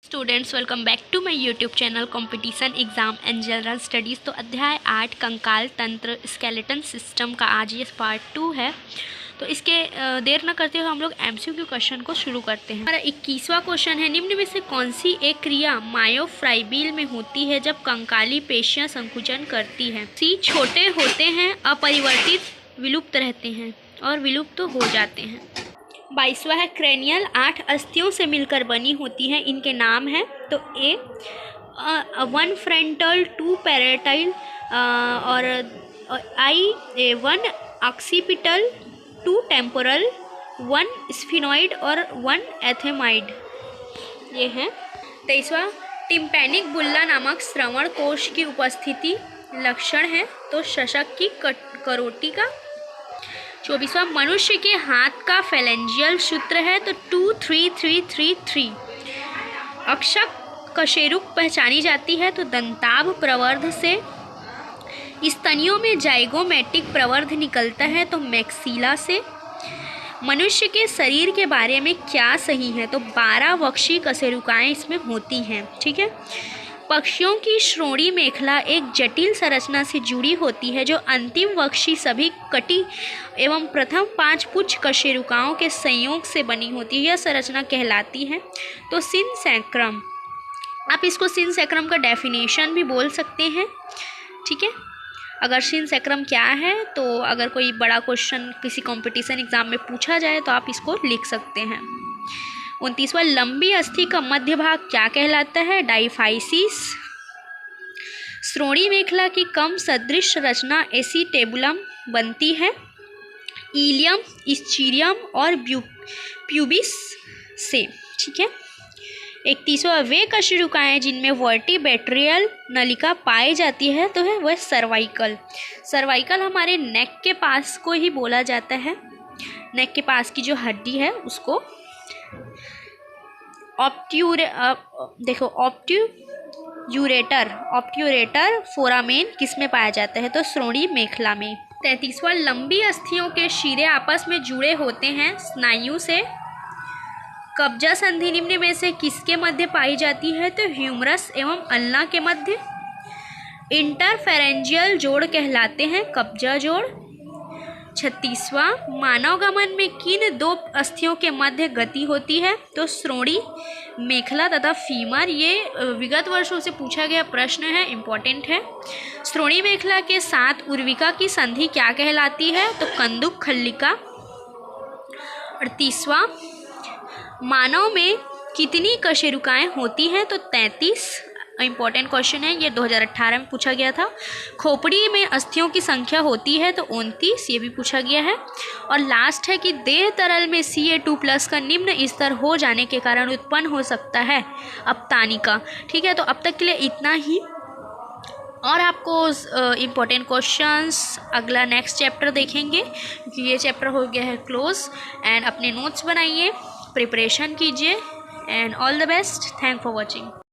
Students welcome back to my YouTube channel competition exam and general studies. तो अध्याय 8 कंकाल तंत्र स्केलेटन सिस्टम का आज ये पार्ट 2 है। तो इसके देर न करते हुए हम लोग एमसीक्यू क्वेश्चन को शुरू करते हैं। हमारा 21वां क्वेश्चन है, निम्न में से कौन सी एक क्रिया मायोफाइब्रिल में होती है जब कंकाली पेशियां संकुचन करती है? सी छोटे होते हैं, अपरिवर्तित, विलुप्त रहते हैं और विलुप्त हो जाते हैं। 22वां है, क्रेनियल 8 अस्थियों से मिलकर बनी होती है, इनके नाम हैं। तो ए 1 फ्रंटल, 2 पैरेटाइल और आई 1 ऑक्सीपिटल, 2 टेम्पोरल, 1 स्फिनॉइड और 1 एथेमाइड। ये है। 23वां, टिम्पैनिक बुल्ला नामक श्रवण कोश की उपस्थिति लक्षण है, तो शशक की करोटी का। 24वां, मनुष्य के हाथ का फेलेंजियल सूत्र है, तो 2 3 3 3 3। अक्षक कशेरुक पहचानी जाती है, तो दंताभ प्रवर्ध से। स्तनियों में जाइगोमेटिक प्रवर्ध निकलता है, तो मैक्सिला से। मनुष्य के शरीर के बारे में क्या सही है? तो 12 वक्षी कशेरुकाएँ इसमें होती हैं। ठीक है। पक्षियों की श्रोणी मेखला एक जटिल संरचना से जुड़ी होती है, जो अंतिम वक्षी सभी कटी एवं प्रथम 5 पुच्छ कशेरुकाओं के संयोग से बनी होती है। यह संरचना कहलाती है तो सिनसैक्रम। आप इसको सिनसैक्रम का डेफिनेशन भी बोल सकते हैं। ठीक है। अगर सिनसैक्रम क्या है, तो अगर कोई बड़ा क्वेश्चन किसी कंपटीशन एग्जाम में पूछा जाए तो आप इसको लिख सकते हैं। 29वां, लंबी अस्थि का मध्य भाग क्या कहलाता है? डाइफाइसिस। श्रोणी मेखला की कम सदृश रचना एसीटेबुलम बनती है, इलियम, स्चीरियम और प्यूबिस से। ठीक है। 31वां, वे कशेरुकाएँ जिनमें वर्टिब्रेटरियल नलिका पाई जाती है, तो है वह सर्वाइकल। सर्वाइकल हमारे नेक के पास को ही बोला जाता है। नेक के पास की जो हड्डी है उसको ऑप्ट्यूरेटर फोरामेन किस में पाया जाता है? तो श्रोणी मेखला में। 33वां, लंबी अस्थियों के शिरे आपस में जुड़े होते हैं स्नायु से। कब्जा संधि निम्न में से किसके मध्य पाई जाती है? तो ह्यूमरस एवं अल्ना के मध्य। इंटरफेरेंजियल जोड़ कहलाते हैं कब्जा जोड़। 36वां, मानव गमन में किन 2 अस्थियों के मध्य गति होती है? तो श्रोणी मेखला तथा फीमर। ये विगत वर्षों से पूछा गया प्रश्न है, इम्पोर्टेंट है। श्रोणी मेखला के साथ उर्विका की संधि क्या कहलाती है? तो कंदुक खल्लिका। 38वां, मानव में कितनी कशेरुकाएँ होती हैं? तो 33। इम्पॉर्टेंट क्वेश्चन है, ये 2018 में पूछा गया था। खोपड़ी में अस्थियों की संख्या होती है, तो 29, ये भी पूछा गया है। और लास्ट है कि देह तरल में Ca2+ का निम्न स्तर हो जाने के कारण उत्पन्न हो सकता है अपतानिका। ठीक है। तो अब तक के लिए इतना ही। और आपको इम्पोर्टेंट क्वेश्चंस अगला नेक्स्ट चैप्टर देखेंगे, क्योंकि ये चैप्टर हो गया है क्लोज। एंड अपने नोट्स बनाइए, प्रिपरेशन कीजिए and all the best. Thank for watching.